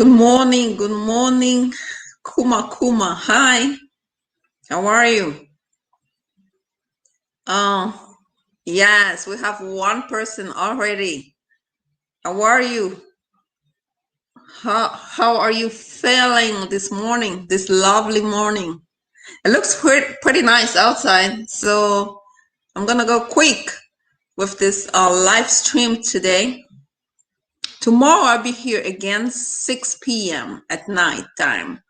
Good morning, Kuma Kuma. Hi, how are you? Uh, yes, we have one person already. How are you? How are you feeling this morning, this lovely morning? It looks pretty nice outside, so I'm gonna go quick with this live stream today. Tomorrow I'll be here again 6 p.m. at night time.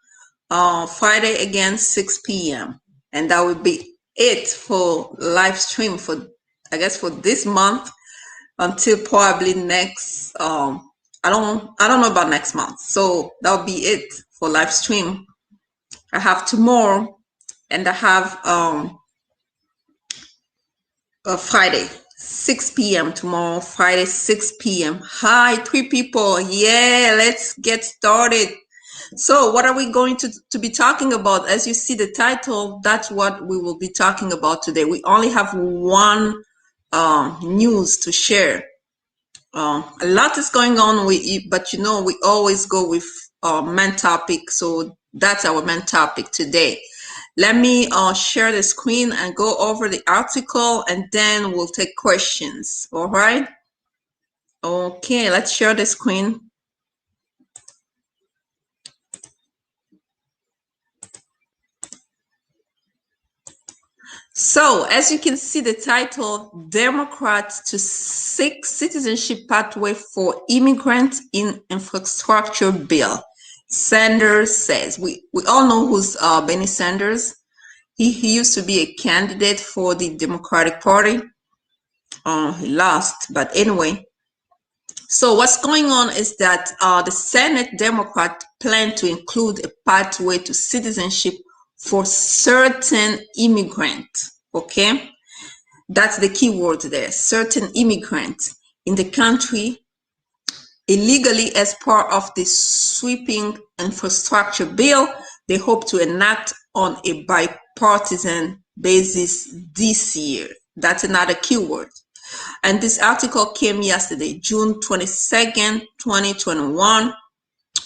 Friday again 6 p.m. and that will be it for live stream for I guess for this month until probably next I don't know about next month, so that'll be it for live stream. I have tomorrow and I have Friday 6 p.m. tomorrow, Friday 6 p.m. Hi 3 people, yeah, let's get started. So what are we going to be talking about? As you see the title, that's what we will be talking about today. We only have one news to share. A lot is going on, but you know we always go with main topic, so that's our main topic today. Let me share the screen and go over the article, and then we'll take questions. All right? Okay, let's share the screen. So, as you can see the title, Democrats to seek citizenship pathway for immigrants in infrastructure bill. Sanders says, we all know who's Bernie Sanders. He used to be a candidate for the Democratic Party. He lost, but anyway. So what's going on is that the Senate Democrat plan to include a pathway to citizenship for certain immigrants, okay? That's the key word there, certain immigrants in the country illegally as part of the sweeping infrastructure bill they hope to enact on a bipartisan basis this year. That's another keyword. And this article came yesterday, June 22nd, 2021,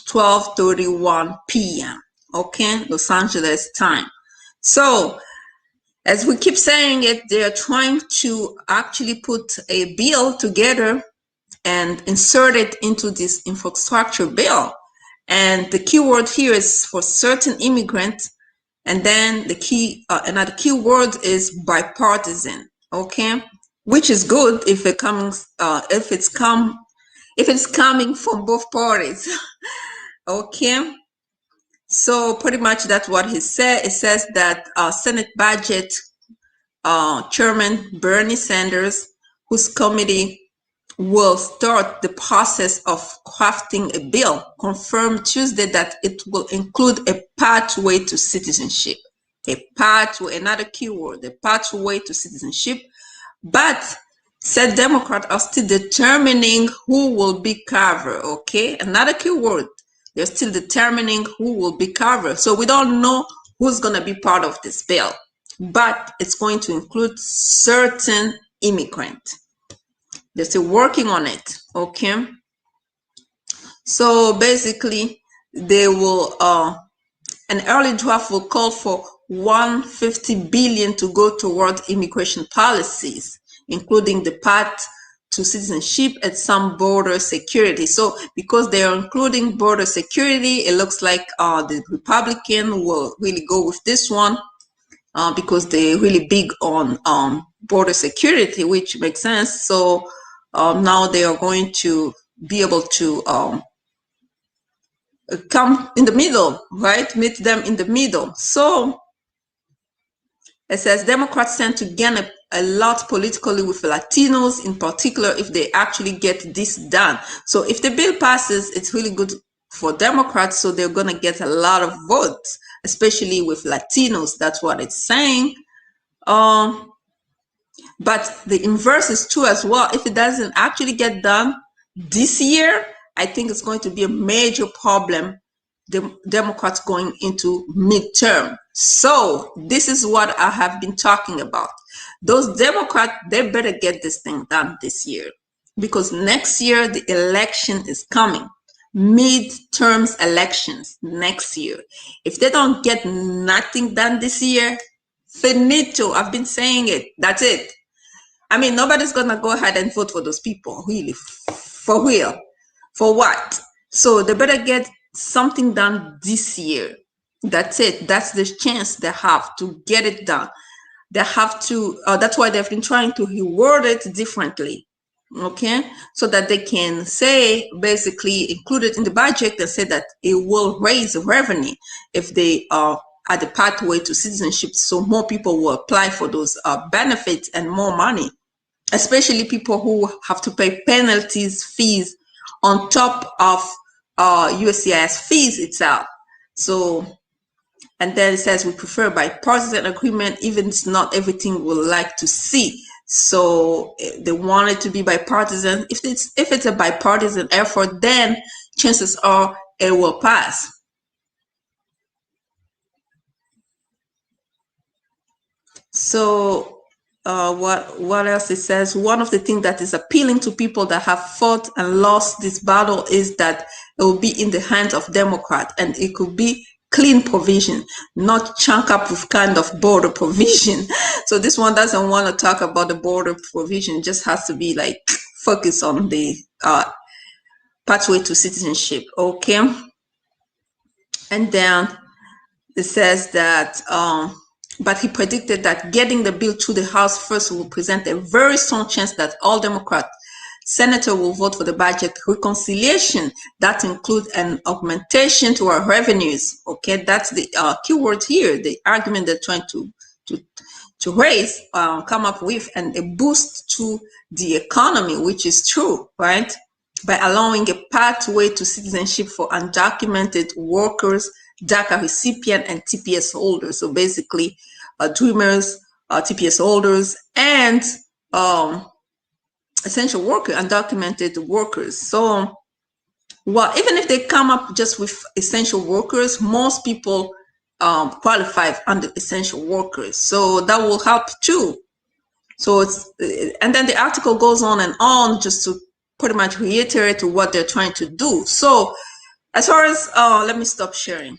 12:31 p.m. Okay, Los Angeles time. So, as we keep saying it, they're trying to actually put a bill together and insert it into this infrastructure bill. And the keyword here is for certain immigrants, and then the key another keyword is bipartisan. Okay, which is good if it comes if it's coming from both parties. Okay, so pretty much that's what he said. It says that Senate Budget Chairman Bernie Sanders, whose committee will start the process of crafting a bill, confirmed Tuesday that it will include a pathway to citizenship. A pathway, another keyword, a pathway to citizenship. But said Democrats are still determining who will be covered, okay? Another keyword, they're still determining who will be covered. So we don't know who's gonna be part of this bill, but it's going to include certain immigrants. They're still working on it, okay? So basically, they will, an early draft will call for $150 billion to go toward immigration policies, including the path to citizenship and some border security. So because they are including border security, it looks like the Republican will really go with this one because they're really big on border security, which makes sense. So now they are going to be able to come in the middle, right? Meet them in the middle. So it says Democrats tend to gain a lot politically with Latinos, in particular, if they actually get this done. So if the bill passes, it's really good for Democrats, so they're going to get a lot of votes, especially with Latinos. That's what it's saying. But the inverse is true as well. If it doesn't actually get done this year, I think it's going to be a major problem, the Democrats going into midterm. So this is what I have been talking about. Those Democrats, they better get this thing done this year, because next year the election is coming. midterms elections next year. If they don't get nothing done this year, finito. I've been saying it. That's it. I mean, nobody's gonna go ahead and vote for those people, really, for real. For what? So they better get something done this year. That's it. That's the chance they have to get it done. They have to, that's why they've been trying to reword it differently, okay? So that they can say, basically include it in the budget and say that it will raise revenue if they are at the pathway to citizenship, so more people will apply for those benefits and more money, especially people who have to pay penalties, fees on top of USCIS fees itself. So, and then it says we prefer bipartisan agreement, even it's not everything we like to see. So they want it to be bipartisan. If it's a bipartisan effort, then chances are it will pass. So what else it says? One of the things that is appealing to people that have fought and lost this battle is that it will be in the hands of Democrats, and it could be clean provision, not chunk up with kind of border provision. So this one doesn't want to talk about the border provision, just has to be like focus on the pathway to citizenship, okay? And then it says that but he predicted that getting the bill to the House first will present a very strong chance that all Democrat senators will vote for the budget reconciliation. That includes an augmentation to our revenues. Okay, that's the key word here, the argument they're trying to raise, come up with, and a boost to the economy, which is true, right? By allowing a pathway to citizenship for undocumented workers, DACA recipient, and TPS holders. So basically, dreamers, TPS holders, and essential worker, undocumented workers. So, well, even if they come up just with essential workers, most people qualify under essential workers. So that will help too. So it's, and then the article goes on and on just to pretty much reiterate what they're trying to do. So as far as, let me stop sharing.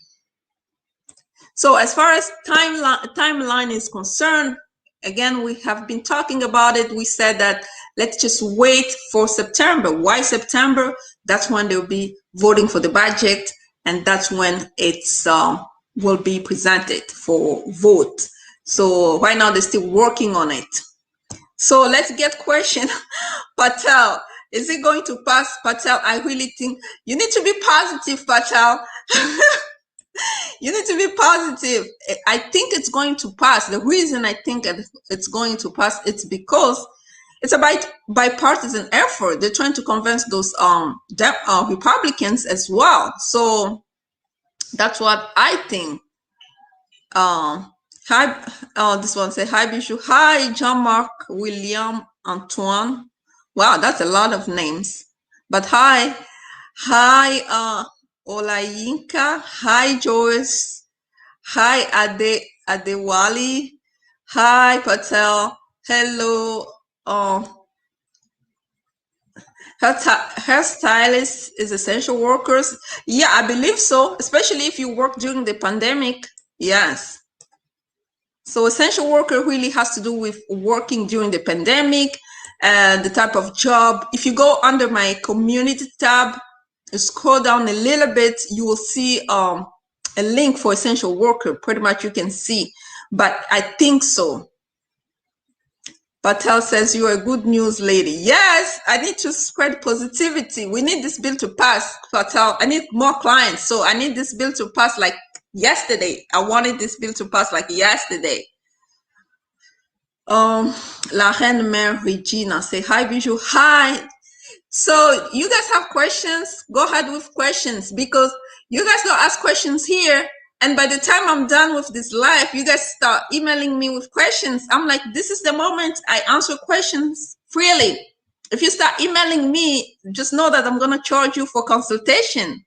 So as far as timeline is concerned, again, we have been talking about it. We said that let's just wait for September. Why September? That's when they'll be voting for the budget, and that's when it's will be presented for vote. So right now they're still working on it. So let's get question. Patel, is it going to pass? Patel, I really think you need to be positive, Patel. You need to be positive. I think it's going to pass. The reason I think it's going to pass, it's because it's a bipartisan effort. They're trying to convince those Republicans as well. So that's what I think. Hi, this one say hi, Bijoux. Hi, Jean-Marc, William, Antoine. Wow, that's a lot of names. But hi, Olayinka. Hi, Joyce. Hi, Adewali. Hi, Patel. Hello. Hairstylist is essential workers. Yeah, I believe so, especially if you work during the pandemic. Yes. So essential worker really has to do with working during the pandemic and the type of job. If you go under my community tab, scroll down a little bit, you will see a link for essential worker. Pretty much you can see, but I think so. Patel says you're a good news lady. Yes, I need to spread positivity. We need this bill to pass, Patel. I need more clients, so I need this bill to pass like yesterday. I wanted this bill to pass like yesterday. La Reine Mère Regina say hi, Bijoux. Hi. So you guys have questions? Go ahead with questions, because you guys don't ask questions here. And by the time I'm done with this live, you guys start emailing me with questions. I'm like, this is the moment I answer questions freely. If you start emailing me, just know that I'm going to charge you for consultation.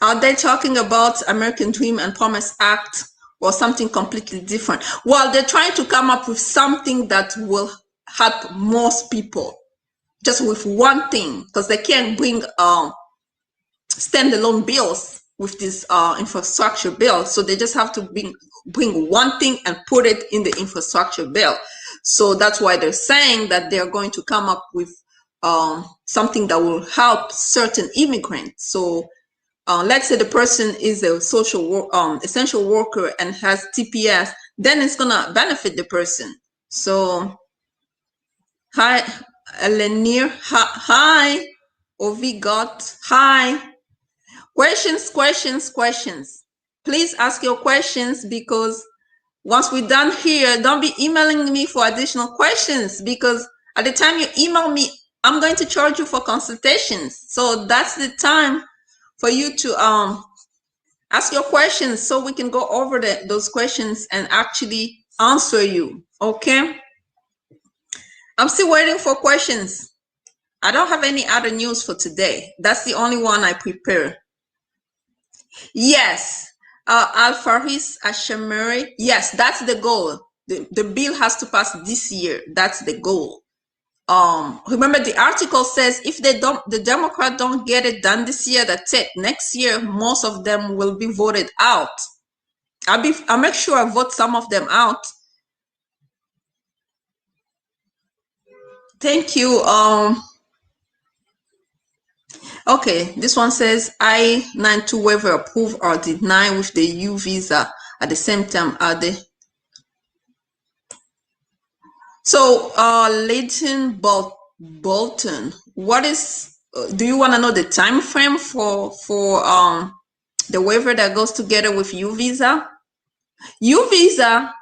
Are they talking about American Dream and Promise Act or something completely different? Well, they're trying to come up with something that will help most people. just with one thing, because they can't bring standalone bills with this infrastructure bill. So they just have to bring one thing and put it in the infrastructure bill. So that's why they're saying that they're going to come up with something that will help certain immigrants. So let's say the person is a essential worker and has TPS, then it's gonna benefit the person. So hi, Lenier, hi, Ovigot, hi. Questions. Please ask your questions, because once we're done here, don't be emailing me for additional questions, because at the time you email me, I'm going to charge you for consultations. So that's the time for you to ask your questions so we can go over those questions and actually answer you. Okay? I'm still waiting for questions. I don't have any other news for today. That's the only one I prepare. Yes, Al-Faris Ashamari. Yes, that's the goal. The bill has to pass this year. That's the goal. Remember, the article says if the Democrat don't get it done this year, that's it. Next year, most of them will be voted out. I'll make sure I vote some of them out. Thank you. Okay, this one says I-92 waiver approved or denied with the U visa at the same time. Are they? So, Leighton Bolton, what is? Do you want to know the time frame for the waiver that goes together with U visa? U visa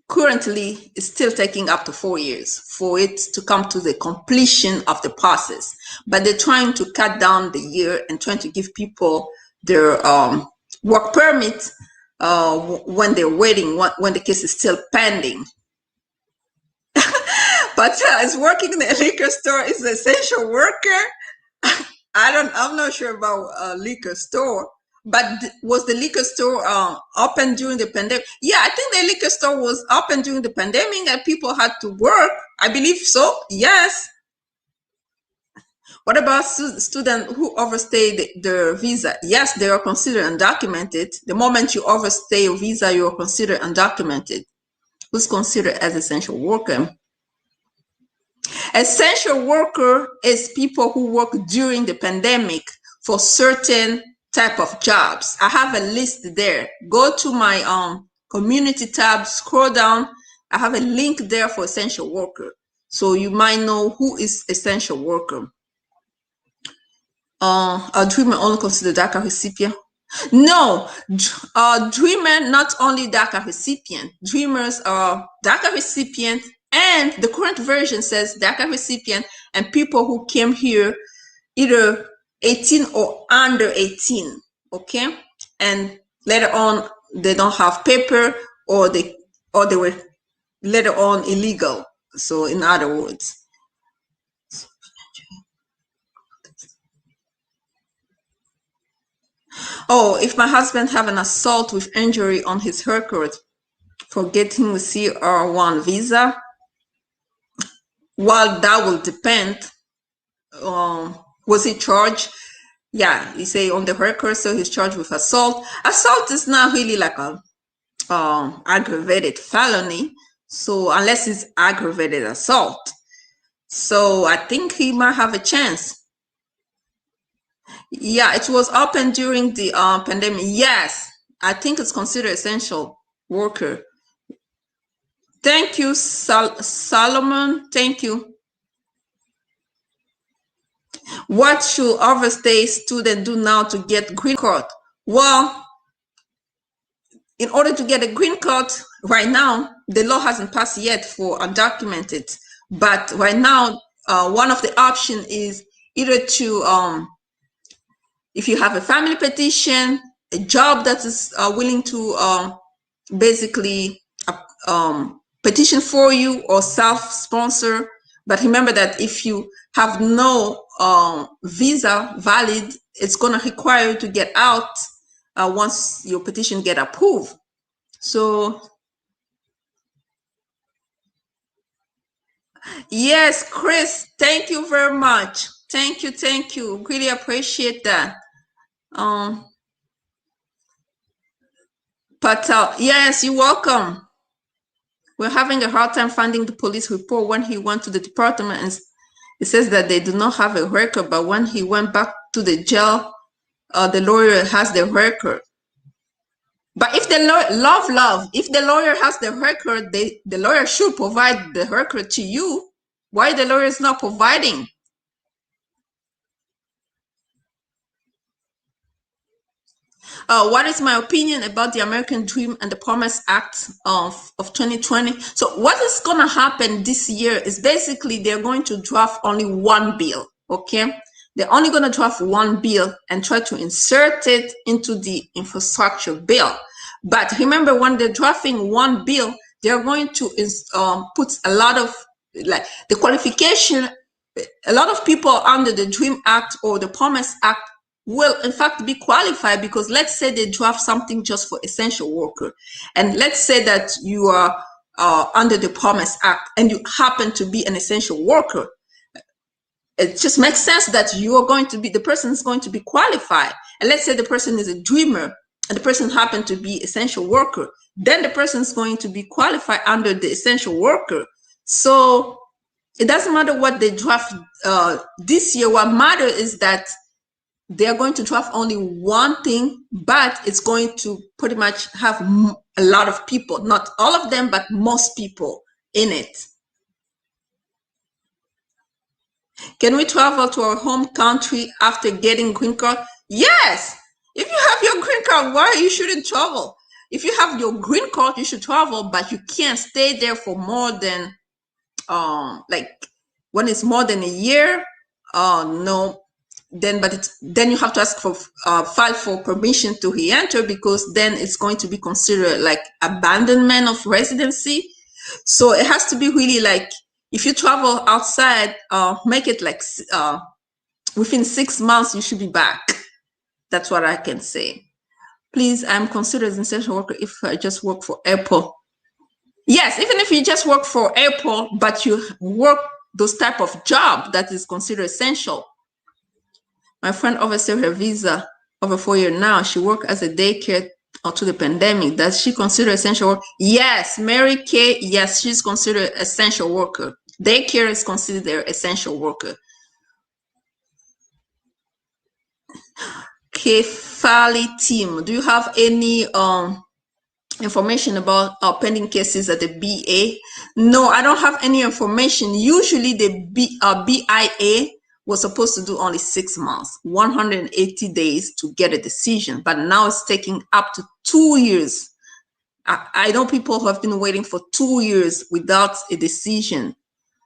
currently is still taking up to 4 years for it to come to the completion of the process, but they're trying to cut down the year and trying to give people their work permit when they're waiting, when the case is still pending. But it's working in the liquor store is an essential worker. I'm not sure about a liquor store, but was the liquor store open during the pandemic? Yeah, I think the liquor store was open during the pandemic and people had to work. I believe so. Yes. What about students who overstayed their visa? Yes, they are considered undocumented. The moment you overstay your visa, you are considered undocumented. Who's considered as essential worker? Essential worker is people who work during the pandemic for certain type of jobs. I have a list there. Go to my community tab, scroll down. I have a link there for essential worker. So you might know who is essential worker. A dreamer only consider DACA recipient? No, dreamer not only DACA recipient. Dreamers are DACA recipient, and the current version says DACA recipient and people who came here either 18 or under 18. Okay, and later on they don't have paper, or they were later on illegal. So in other words. Oh, if my husband have an assault with injury on his record for getting the CR1 visa, well, that will depend. Was he charged? Yeah, you say on the record, so he's charged with assault. Assault is not really like a aggravated felony, so unless it's aggravated assault. So I think he might have a chance. Yeah, it was open during the pandemic. Yes, I think it's considered essential worker. Thank you, Solomon. Thank you. What should overstay student do now to get green card? Well, in order to get a green card, right now, the law hasn't passed yet for undocumented. But right now, one of the options is either to, if you have a family petition, a job that is willing to basically petition for you, or self-sponsor. But remember that if you have no visa valid, it's going to require you to get out once your petition get approved. So Yes, Chris, thank you very much. Thank you, thank you. Really appreciate that. Um, Patel, yes, you're welcome. We're having a hard time finding the police report when he went to the department, and it says that they do not have a record, but when he went back to the jail, the lawyer has the record. But if the if the lawyer has the record, the lawyer should provide the record to you. Why the lawyer is not providing? What is my opinion about the American Dream and the Promise Act of 2020? So what is going to happen this year is basically they're going to draft only one bill, okay? They're only going to draft one bill and try to insert it into the infrastructure bill. But remember, when they're drafting one bill, they're going to put a lot of, like, the qualification. A lot of people under the Dream Act or the Promise Act will in fact be qualified, because let's say they draft something just for essential worker, and let's say that you are under the Promise Act and you happen to be an essential worker. It just makes sense that you are going to be, the person is going to be qualified. And let's say the person is a dreamer and the person happened to be essential worker, then the person is going to be qualified under the essential worker. So it doesn't matter what they draft this year. What matters is that they're going to draft only one thing, but it's going to pretty much have a lot of people, not all of them, but most people in it. Can we travel to our home country after getting green card? Yes. If you have your green card, why you shouldn't travel? If you have your green card, you should travel, but you can't stay there for more than, like, when it's more than a year, no. Then you have to ask for file for permission to re-enter, because then it's going to be considered like abandonment of residency. So it has to be really like, if you travel outside, make it like within 6 months you should be back. That's what I can say. Please, I'm considered an essential worker if I just work for Apple. Yes, even if you just work for Apple, but you work those type of job that is considered essential. My friend overstayed her visa over 4 years now. She worked as a daycare to the pandemic. Does she consider essential work? Yes, Mary Kay, yes, she's considered essential worker. Daycare is considered essential worker. Kefali team, do you have any information about pending cases at the BA? No, I don't have any information. Usually the BIA was supposed to do only 6 months, 180 days to get a decision, but now it's taking up to 2 years. I know people who have been waiting for 2 years without a decision.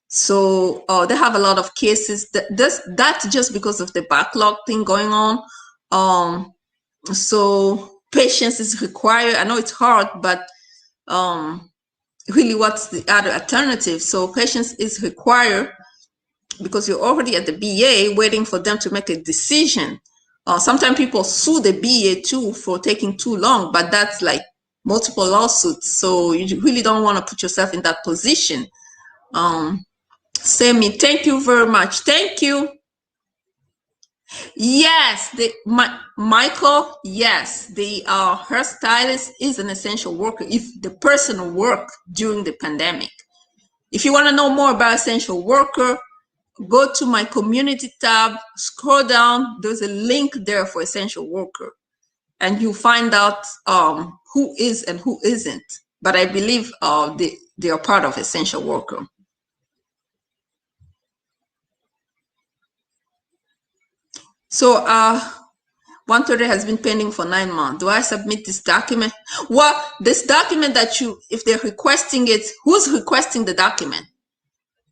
So they have a lot of cases. That's just because of the backlog thing going on. So patience is required. I know it's hard, but really, what's the other alternative? So patience is required, because you're already at the BA waiting for them to make a decision. Sometimes people sue the BA too for taking too long, but that's like multiple lawsuits. So you really don't want to put yourself in that position. Sammy, thank you very much. Thank you. Yes, Michael, yes, the hairstylist is an essential worker if the person worked during the pandemic. If you want to know more about essential worker, go to my community tab, scroll down, there's a link there for essential worker, and you find out who is and who isn't. But I believe they are part of essential worker. So 130 has been pending for 9 months. Do I submit this document? Well, this document that if they're requesting it, who's requesting the document?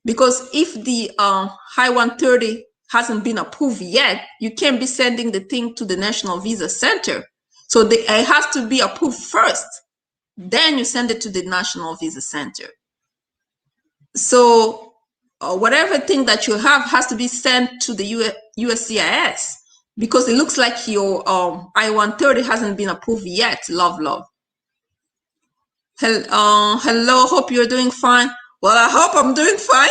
Because if the I-130 hasn't been approved yet, you can't be sending the thing to the National Visa Center. So it has to be approved first. Then you send it to the National Visa Center. So whatever thing that you have has to be sent to the USCIS, because it looks like your I-130 hasn't been approved yet. Love. Hello, hope you're doing fine. Well, I hope I'm doing fine.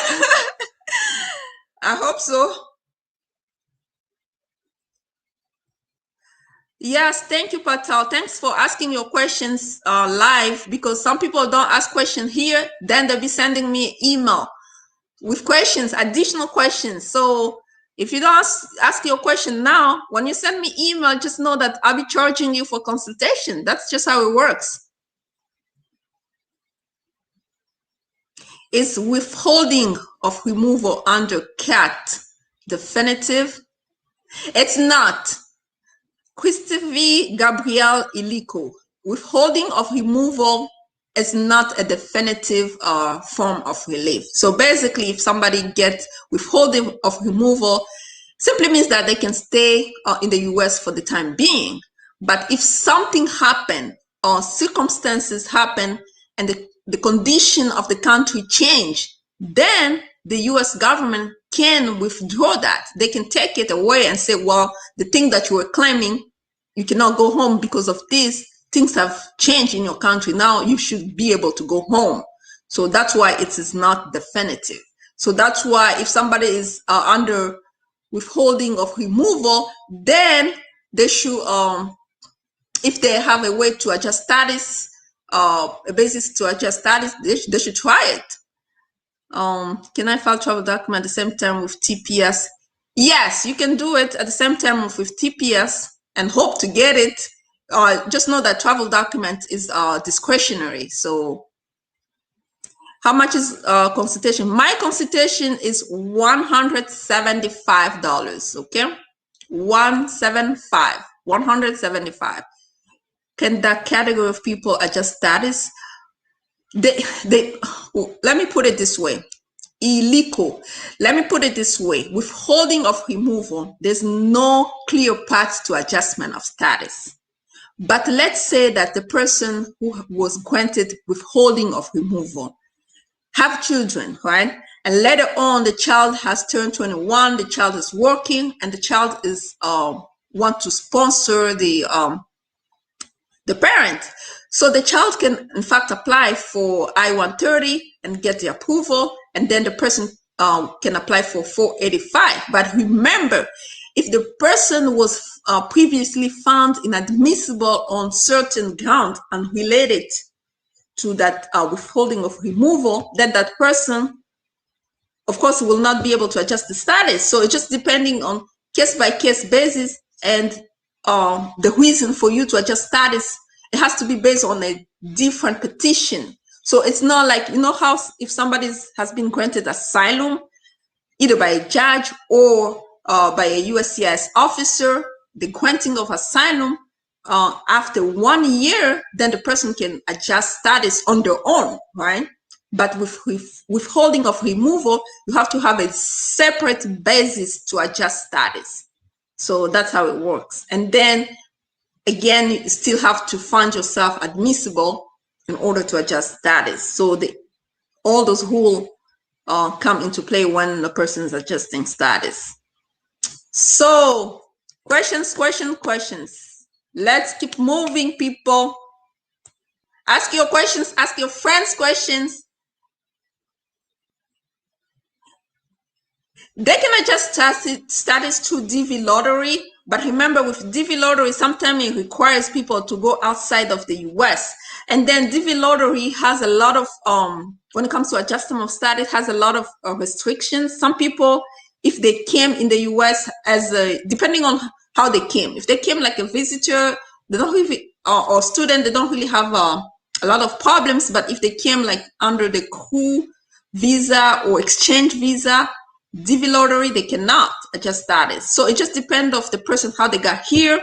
I hope so. Yes, thank you, Patel. Thanks for asking your questions live, because some people don't ask questions here, then they'll be sending me email with questions, additional questions. So if you don't ask your question now, when you send me email, just know that I'll be charging you for consultation. That's just how it works. Is withholding of removal under CAT definitive? It's not. Christophe Gabriel Ilico, withholding of removal is not a definitive form of relief. So basically, if somebody gets withholding of removal, simply means that they can stay in the US for the time being. But if something happened or circumstances happen and the condition of the country change, then the US government can withdraw that. They can take it away and say, well, the thing that you were claiming, you cannot go home because of this. Things have changed in your country. Now you should be able to go home. So that's why it is not definitive. So that's why if somebody is under withholding of removal, then they should, if they have a way to adjust status, a basis to adjust status, they should try it. Can I file travel document at the same time with TPS? Yes, you can do it at the same time with TPS and hope to get it. Just know that travel document is discretionary. So how much is consultation? My consultation is $175, okay? 175. Can that category of people adjust status? Let me put it this way. Illegal. Let me put it this way. Withholding of removal, there's no clear path to adjustment of status. But let's say that the person who was granted withholding of removal have children, right? And later on, the child has turned 21, the child is working, and the child is want to sponsor the parent. So the child can, in fact, apply for I-130 and get the approval, and then the person can apply for 485. But remember, if the person was previously found inadmissible on certain grounds unrelated to that withholding of removal, then that person, of course, will not be able to adjust the status. So it's just depending on case-by-case basis, and the reason for you to adjust status, it has to be based on a different petition. So it's not like, you know how if somebody has been granted asylum, either by a judge or by a USCIS officer, the granting of asylum, after 1 year, then the person can adjust status on their own, right? But with withholding of removal, you have to have a separate basis to adjust status. So that's how it works. And then again, you still have to find yourself admissible in order to adjust status. So all those rules come into play when the person is adjusting status. So questions. Let's keep moving, people. Ask your questions, ask your friends questions. They can adjust status through DV lottery, but remember, with DV lottery, sometimes it requires people to go outside of the US. And then DV lottery has a lot of, when it comes to adjustment of status, has a lot of restrictions. Some people, if they came in the US depending on how they came, if they came like a visitor, they don't really, or student, they don't really have a lot of problems. But if they came like under the crew visa or exchange visa, DV lottery, they cannot adjust status. So it just depends on the person, how they got here.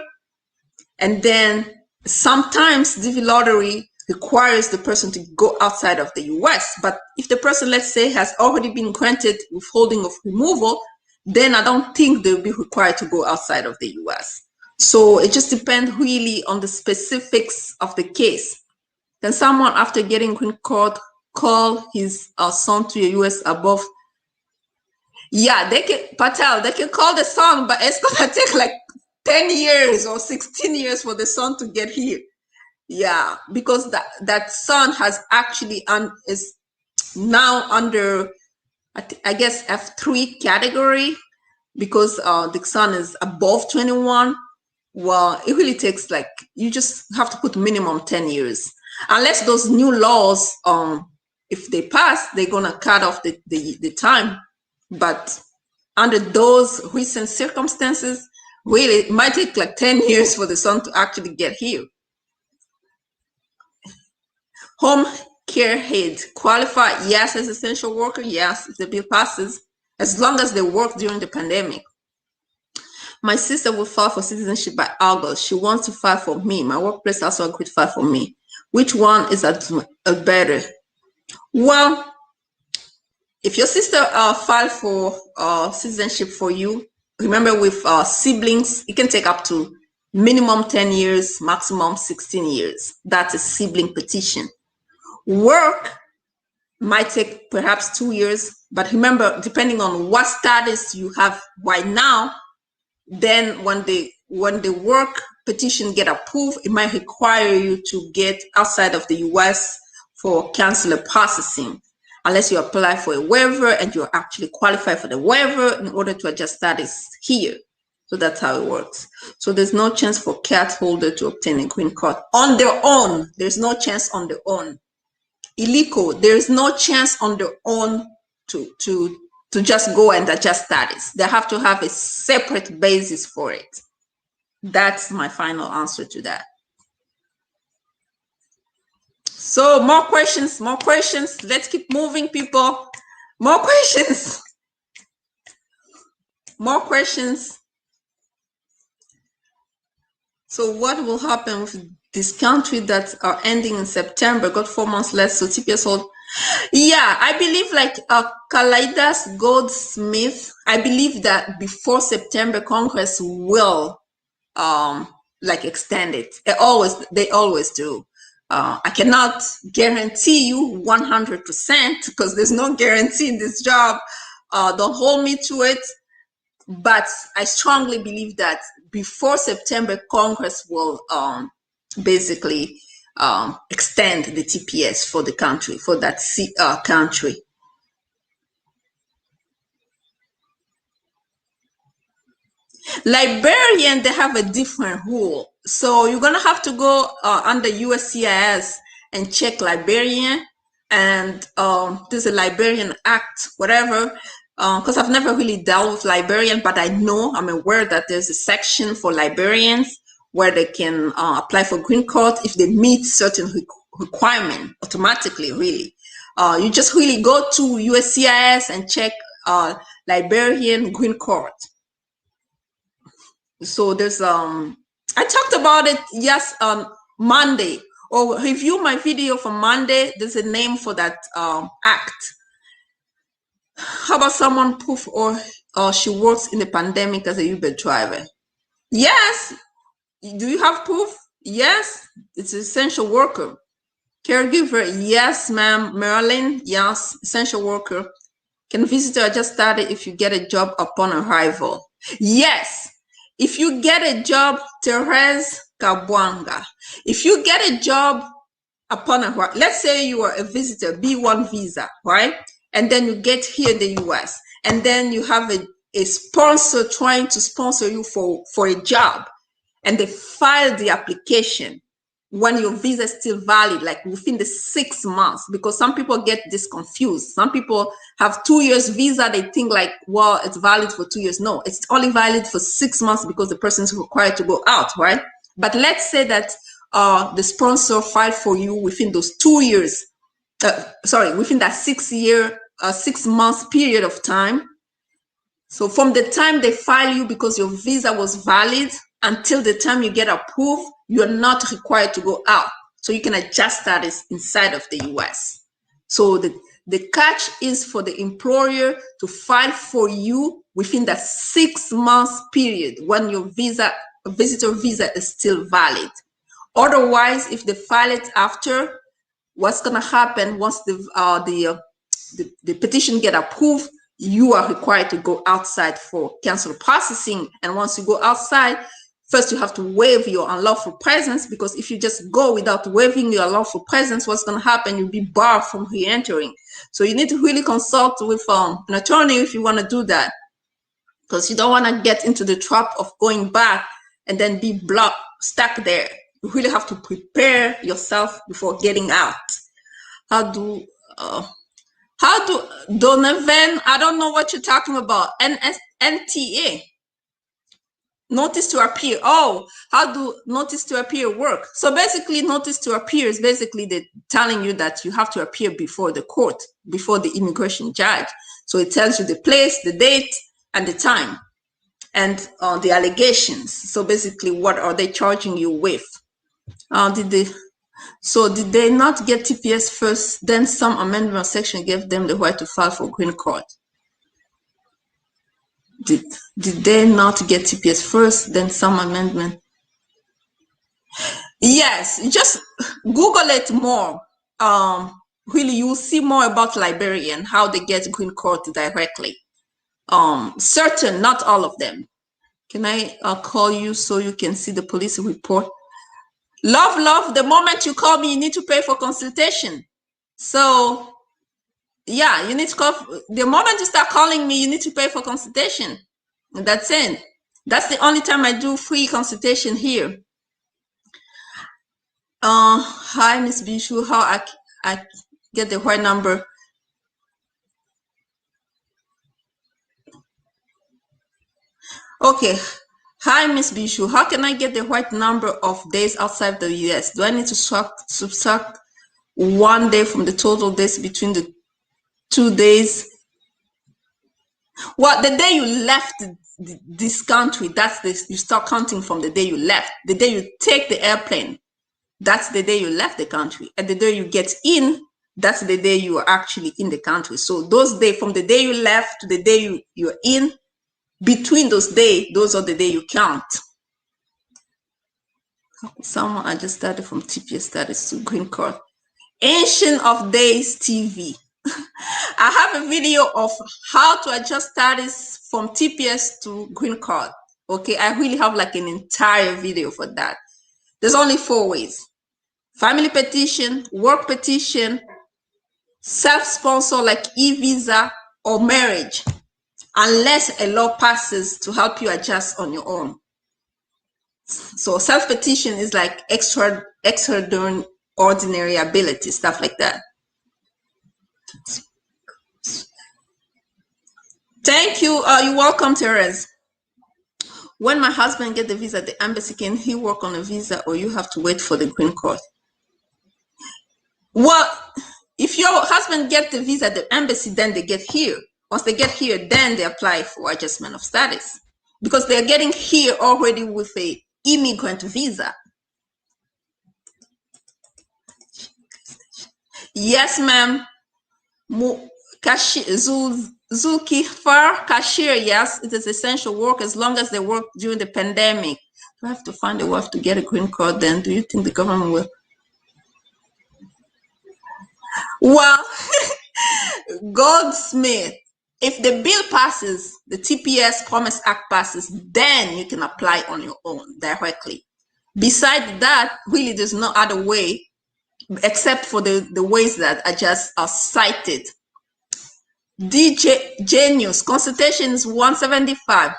And then sometimes DV lottery requires the person to go outside of the US. But if the person, let's say, has already been granted withholding of removal, then I don't think they'll be required to go outside of the US. So it just depends really on the specifics of the case. Can someone, after getting green card, call his son to a US above? Yeah, they can, Patel, they can call the son, but it's gonna take like 10 years or 16 years for the son to get here. Yeah, because that son has actually now under, I guess, F3 category, because the son is above 21. Well, it really takes, like, you just have to put minimum 10 years. Unless those new laws, if they pass, they're gonna cut off the time. But under those recent circumstances, really, it might take like 10 years for the son to actually get here. Home care aide, qualify, yes, as essential worker, yes, if the bill passes, as long as they work during the pandemic. My sister will file for citizenship by August. She wants to file for me. My workplace also agreed to file for me. Which one is a better? Well, if your sister filed for citizenship for you, remember with siblings, it can take up to minimum 10 years, maximum 16 years. That's a sibling petition. Work might take perhaps 2 years, but remember, depending on what status you have right now, then when the work petition get approved, it might require you to get outside of the US for consular processing, unless you apply for a waiver and you're actually qualified for the waiver in order to adjust status here. So that's how it works. So there's no chance for cat holder to obtain a green card on their own. There's no chance on their own. Illegal, there's no chance on their own to just go and adjust status. They have to have a separate basis for it. That's my final answer to that. So more questions, more questions. Let's keep moving, people. More questions. More questions. So what will happen with this country that are ending in September? Got 4 months left, so TPS hold. Yeah, I believe like Kalaidas Goldsmith, I believe that before September, Congress will like extend it. They always do. I cannot guarantee you 100% because there's no guarantee in this job. Don't hold me to it. But I strongly believe that before September, Congress will basically extend the TPS for the country, for that country. Liberian, they have a different rule. So you're gonna have to go under USCIS and check Liberian, and there's a Liberian Act, whatever, because I've never really dealt with Liberian, but I'm aware that there's a section for Liberians where they can apply for green card if they meet certain requirement automatically, really. You just really go to USCIS and check Liberian green card. So there's I talked about it on Monday, or review my video from Monday. There's a name for that act. How about someone proof or she works in the pandemic as a Uber driver? Yes. Do you have proof? Yes. It's an essential worker. Caregiver? Yes, ma'am. Marilyn? Yes. Essential worker. Can visitor just start it if you get a job upon arrival? Yes. If you get a job, Therese Kabwanga, if you get a job upon arrival, let's say you are a visitor, B1 visa, right? And then you get here in the US, and then you have a sponsor trying to sponsor you for a job, and they file the application when your visa is still valid, like within the 6 months, because some people get this confused. Some people have 2 years visa. They think like, well, it's valid for 2 years. No, it's only valid for 6 months because the person is required to go out, right? But let's say that the sponsor filed for you within those 2 years, within that 6 months period of time. So from the time they file you because your visa was valid until the time you get approved, you're not required to go out. So you can adjust status inside of the US. So the catch is for the employer to file for you within that 6 months period when your visitor visa is still valid. Otherwise, if they file it after, what's gonna happen once the petition get approved, you are required to go outside for consular processing. And once you go outside, First, you have to waive your unlawful presence, because if you just go without waiving your unlawful presence, what's going to happen? You'll be barred from re-entering. So you need to really consult with an attorney if you want to do that, because you don't want to get into the trap of going back and then be stuck there. You really have to prepare yourself before getting out. How do Donovan, I don't know what you're talking about. NTA. Notice to appear. Oh, how do notice to appear work? So basically, notice to appear is basically telling you that you have to appear before the court, before the immigration judge. So it tells you the place, the date, and the time, and the allegations. So basically, what are they charging you with? Did they not get TPS first? Then some amendment section gave them the right to file for green card. Did they not get TPS first, then some amendment? Yes, just Google it more. Really, you'll see more about Liberia and how they get green card directly. Certain, not all of them. Can I call you so you can see the police report? Love, the moment you call me, you need to pay for consultation. So yeah, you need to call. The moment you start calling me, you need to pay for consultation. And that's it. That's the only time I do free consultation here. Hi, Miss Bijoux. How I get the right number? Okay. Hi, Miss Bijoux. How can I get the right number of days outside the US? Do I need to subtract 1 day from the total days between the 2 days? Well, the day you left this country, that's this. You start counting from the day you left. The day you take the airplane, that's the day you left the country. And the day you get in, that's the day you are actually in the country. So those days, from the day you left to the day you're in, between those days, those are the day you count. Someone, I just started from TPS status to green card. Ancient of Days TV. I have a video of how to adjust status from TPS to green card. Okay, I really have like an entire video for that. There's only 4 ways: family petition, work petition, self-sponsor like e-visa, or marriage, unless a law passes to help you adjust on your own. So self-petition is like extraordinary ability, stuff like that. Thank you. You're welcome, Therese. When my husband get the visa at the embassy, can he work on a visa, or you have to wait for the green card? Well, if your husband get the visa at the embassy, then they get here. Once they get here, then they apply for adjustment of status, because they're getting here already with a immigrant visa. Yes, ma'am. Zulkifar, cashier, yes, it is essential work as long as they work during the pandemic. Do I have to find a way to get a green card then? Do you think the government will? Well, Goldsmith, if the bill passes, the TPS Promise Act passes, then you can apply on your own directly. Besides that, really, there's no other way except for the ways that are just cited. DJ Genius, consultation is 175.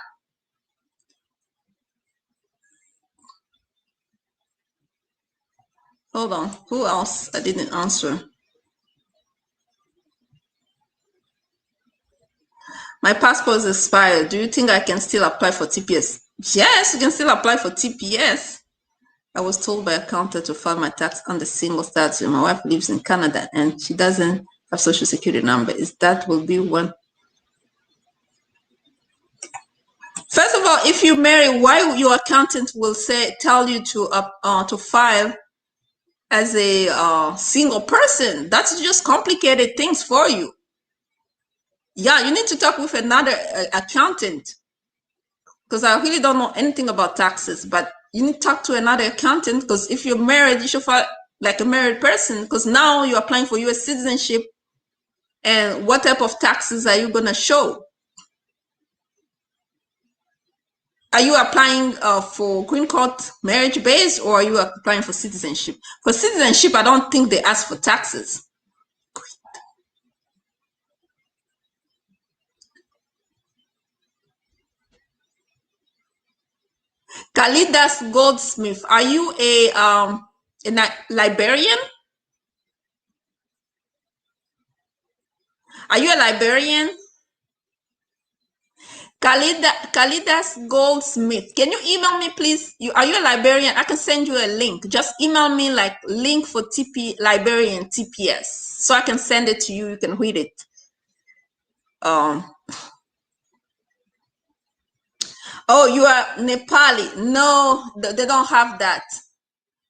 Hold on, who else? I didn't answer. My passport is expired. Do you think I can still apply for TPS? Yes, you can still apply for TPS. I was told by accountant to file my tax under single status. My wife lives in Canada and she doesn't have social security number. Is that will be one? First of all, if you marry, why your accountant will tell you to file as a single person? That's just complicated things for you. Yeah, you need to talk with another accountant, because I really don't know anything about taxes, but you need to talk to another accountant, because if you're married, you should file like a married person, because now you're applying for US citizenship, and what type of taxes are you going to show? Are you applying for green card marriage based, or are you applying for citizenship? For citizenship, I don't think they ask for taxes. Kalidas Goldsmith, are you a librarian? Are you a librarian? Kalidas Goldsmith, can you email me, please? Are you a librarian? I can send you a link. Just email me like link for librarian TPS, so I can send it to you. You can read it. Oh, you are Nepali? No, they don't have that.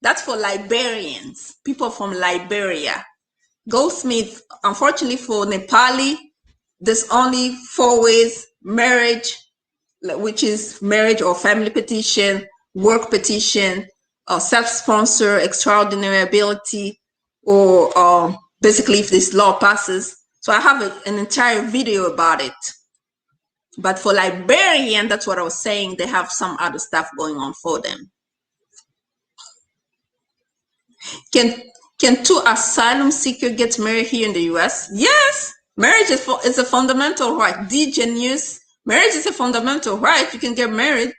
That's for librarians, people from Liberia. Goldsmith, unfortunately for Nepali, there's only 4 ways: marriage, which is marriage or family petition, work petition, self-sponsor, extraordinary ability, or basically if this law passes. So I have an entire video about it. But for librarian, that's what I was saying, they have some other stuff going on for them. Can 2 asylum seekers get married here in the US? Yes, marriage is a fundamental right. Genius, marriage is a fundamental right. You can get married.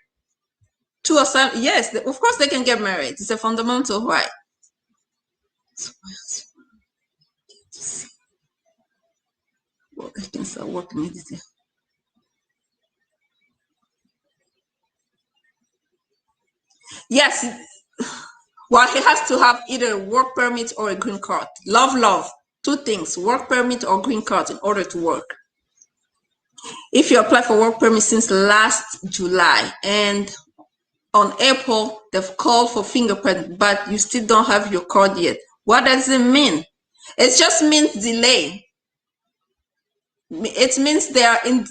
2 asylum, yes, of course they can get married. It's a fundamental right. Well, I can start working immediately. Yes. Well, he has to have either a work permit or a green card. Love. 2 things: work permit or green card in order to work. If you apply for work permit since last July and on April they've called for fingerprint, but you still don't have your card yet, what does it mean? It just means delay. It means they are in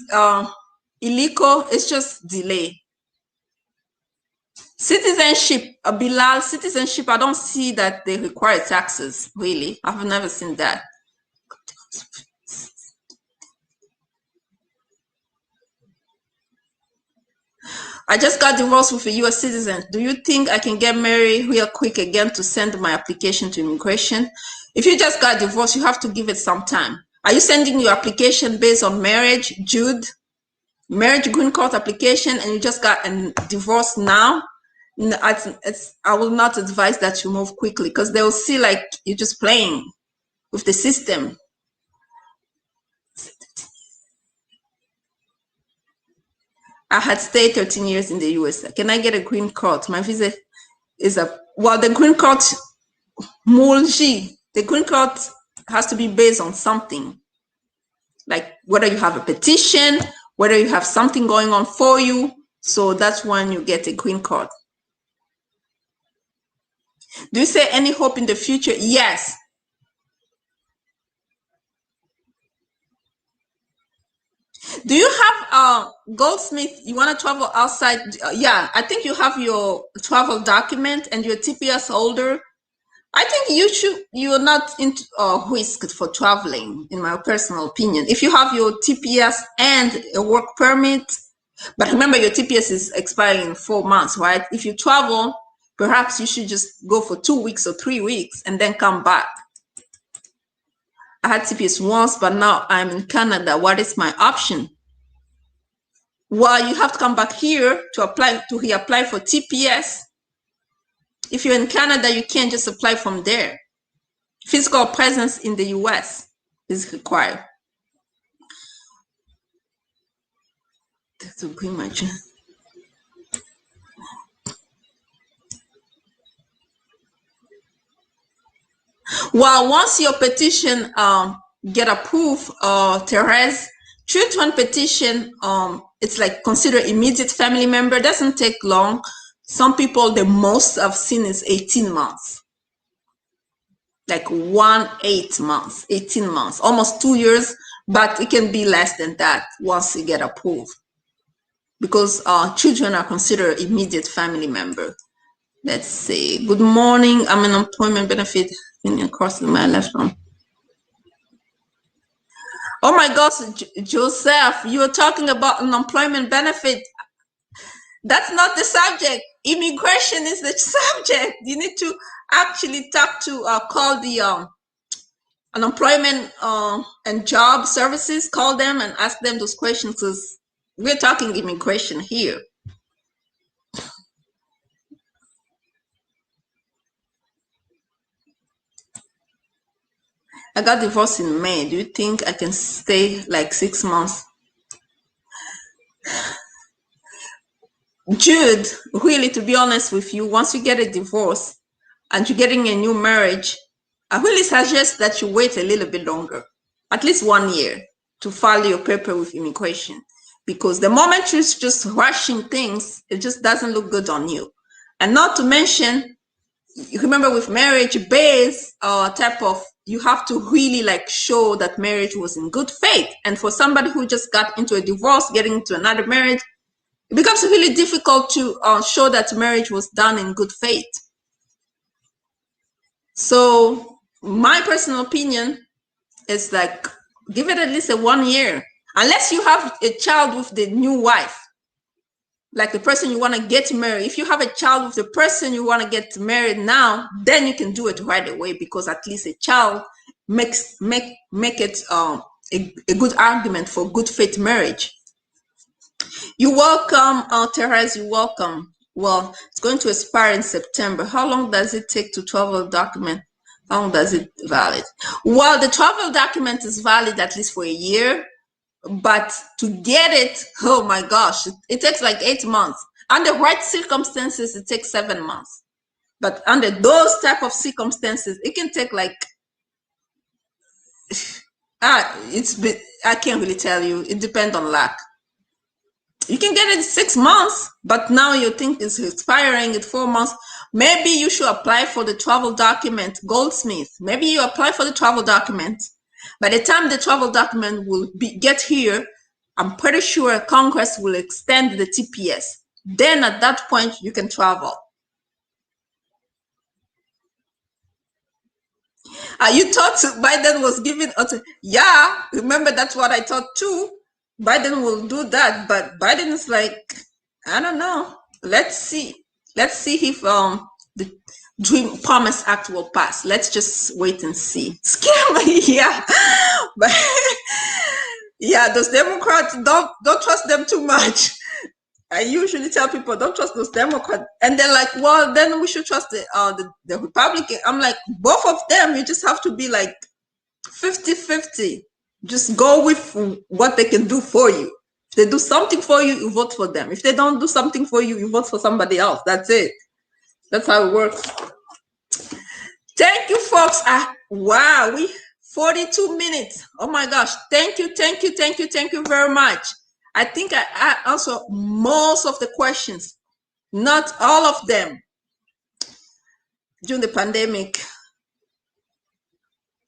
illegal. It's just delay. Citizenship, Bilal, citizenship, I don't see that they require taxes, really. I've never seen that. I just got divorced with a US citizen. Do you think I can get married real quick again to send my application to immigration? If you just got divorced, you have to give it some time. Are you sending your application based on marriage, Jude? Marriage green card application, and you just got a divorce now? I will not advise that you move quickly, because they will see like you're just playing with the system. I had stayed 13 years in the US. Can I get a green card? My visa is the green card, Mulji, the green card has to be based on something. Like whether you have a petition, whether you have something going on for you. So that's when you get a green card. Do you say any hope in the future? Yes. Do you have Goldsmith? You want to travel outside? Yeah, I think you have your travel document and your TPS holder. I think you're not into risk for traveling, in my personal opinion. If you have your TPS and a work permit, but remember your TPS is expiring in 4 months, right? If you travel, perhaps you should just go for 2 weeks or 3 weeks and then come back. I had TPS once, but now I'm in Canada. What is my option? Well, you have to come back here to reapply for TPS. If you're in Canada, you can't just apply from there. Physical presence in the US is required. To bring my well, once your petition get approved, Therese, children petition, it's like considered immediate family member. Doesn't take long. Some people, the most I've seen is 18 months. Like 18 months, almost 2 years, but it can be less than that once you get approved, because children are considered immediate family member. Let's see. Good morning. I'm an employment benefit across my left arm. Oh my gosh, Joseph, you were talking about an employment benefit. That's not the subject. Immigration is the subject. You need to actually talk to, call the unemployment and job services, call them and ask them those questions, because we're talking immigration here. I got divorced in May. Do you think I can stay like 6 months? Jude, really, to be honest with you, once you get a divorce and you're getting a new marriage, I really suggest that you wait a little bit longer, at least 1 year, to file your paper with immigration. Because the moment you're just rushing things, it just doesn't look good on you. And not to mention, you remember with marriage based type of, you have to really like show that marriage was in good faith. And for somebody who just got into a divorce, getting into another marriage, it becomes really difficult to show that marriage was done in good faith. So my personal opinion is like, give it at least a 1 year, unless you have a child with the new wife, like the person you want to get married. If you have a child with the person you want to get married now, then you can do it right away, because at least a child make it a good argument for good faith marriage. You're welcome, Therese, you're welcome. Well, it's going to expire in September. How long does it take to travel document? How long does it valid? Well, the travel document is valid at least for a year, but to get it, oh my gosh, it takes like 8 months. Under right circumstances, it takes 7 months. But under those type of circumstances, it can take like, I can't really tell you. It depends on luck. You can get it in 6 months, but now you think it's expiring in 4 months. Maybe you should apply for the travel document, Goldsmith. Maybe you apply for the travel document. By the time the travel document will get here, I'm pretty sure Congress will extend the TPS. Then at that point, you can travel. You thought Biden was giving, yeah, remember that's what I thought too. Biden will do that, but Biden is like, I don't know. Let's see. Let's see if the Dream Promise Act will pass. Let's just wait and see. Scare me, yeah. But yeah, those Democrats, don't trust them too much. I usually tell people, don't trust those Democrats, and they're like, well, then we should trust the Republican. I'm like, both of them. You just have to be like 50-50. Just go with what they can do for you. If they do something for you, you vote for them. If they don't do something for you, you vote for somebody else. That's it. That's how it works. Thank you, folks. Wow, we 42 minutes. Oh my gosh. Thank you very much. I think I answered most of the questions, not all of them. During the pandemic,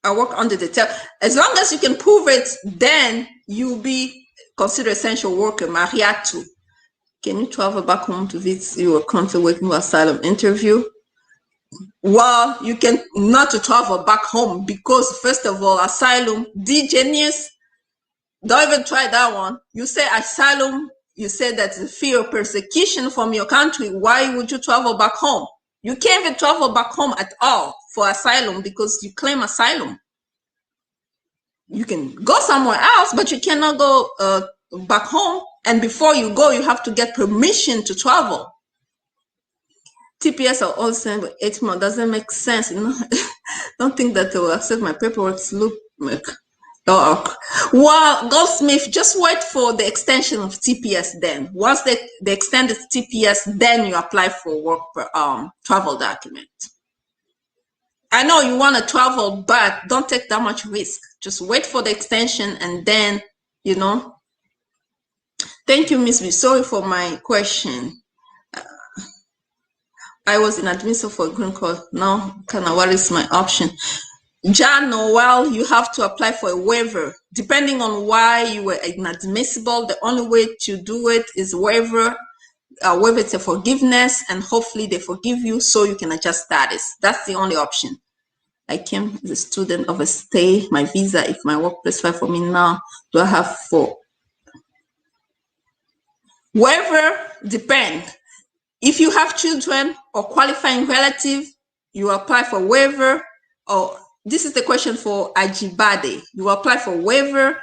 I work under the table. As long as you can prove it, then you'll be considered essential worker, Mariatu. Can you travel back home to visit your country working for asylum interview? Well, you can not to travel back home, because first of all, asylum, genius, don't even try that one. You say asylum, you say that the fear of persecution from your country. Why would you travel back home? You can't even travel back home at all for asylum, because you claim asylum. You can go somewhere else, but you cannot go back home. And before you go, you have to get permission to travel. TPS are all sent with 8 months. Doesn't make sense. You know? Don't think that they will accept my paperwork. Look, well, Goldsmith, just wait for the extension of TPS. Then once they extend the TPS, then you apply for work travel document. I know you want to travel, but don't take that much risk. Just wait for the extension, and then, you know. Thank you, Miss B. Sorry for my question. I was inadmissible for a green card. Now, what is my option? John Noel, you have to apply for a waiver. Depending on why you were inadmissible, the only way to do it is waiver. Waiver is a forgiveness, and hopefully they forgive you so you can adjust status. That's the only option. I came as a student of a stay. My visa, if my workplace file for me now, do I have for? Waiver depend. If you have children or qualifying relative, you apply for waiver. Or this is the question for Ajibade. You apply for waiver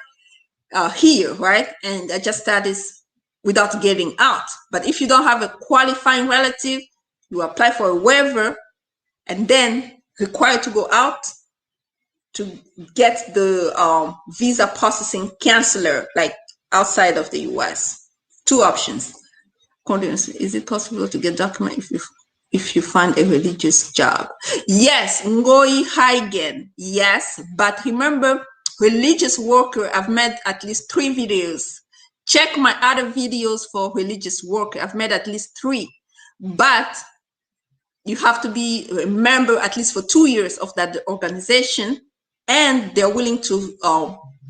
here, right? And adjust status without getting out. But if you don't have a qualifying relative, you apply for a waiver and then required to go out to get the visa processing counselor, like outside of the US. Two options. Is it possible to get document if you find a religious job? Yes, Ngoi Haigen. Yes, but remember, religious worker, I've made at least 3 videos. Check my other videos for religious worker. I've made at least 3, but you have to be a member at least for 2 years of that organization, and they're willing to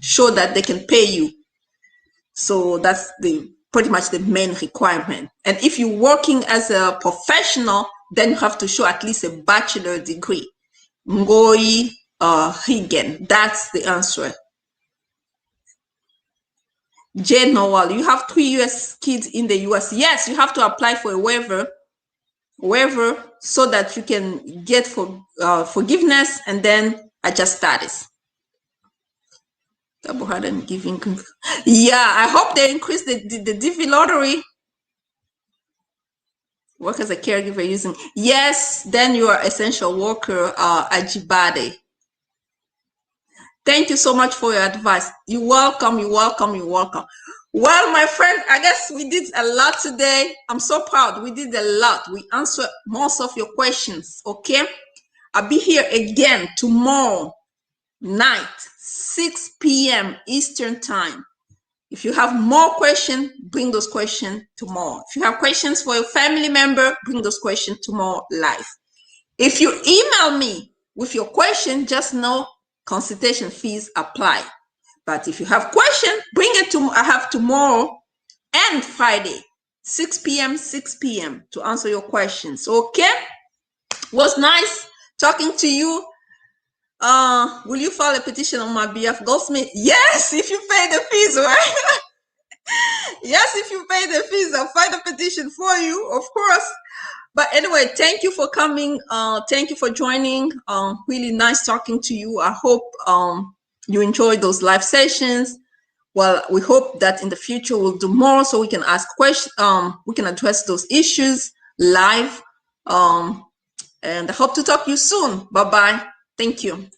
show that they can pay you. So that's pretty much the main requirement. And if you're working as a professional, then you have to show at least a bachelor degree. Ngoi Higen, that's the answer. Jane Noel, you have 3 US kids in the US. Yes, you have to apply for a waiver so that you can get forgiveness and then adjust status. Giving. Yeah, I hope they increase the DV lottery. Work as a caregiver using. Yes, then you are essential worker, Ajibade. Thank you so much for your advice. You're welcome, you're welcome, you're welcome. Well, my friend, I guess we did a lot today. I'm so proud. We did a lot. We answered most of your questions, okay? I'll be here again tomorrow night, 6 p.m. Eastern time. If you have more questions, bring those questions tomorrow. If you have questions for your family member, bring those questions tomorrow live. If you email me with your question, just know consultation fees apply. But if you have questions, bring it to I have tomorrow and Friday, 6 p.m. to answer your questions. Okay? Was nice talking to you. Will you file a petition on my behalf, Goldsmith? Yes, if you pay the fees, right? Yes, if you pay the fees, I'll file a petition for you, of course. But anyway, thank you for coming. Thank you for joining. Really nice talking to you. I hope you enjoyed those live sessions. Well, we hope that in the future we'll do more so we can ask questions. We can address those issues live. And I hope to talk to you soon. Bye-bye. Thank you.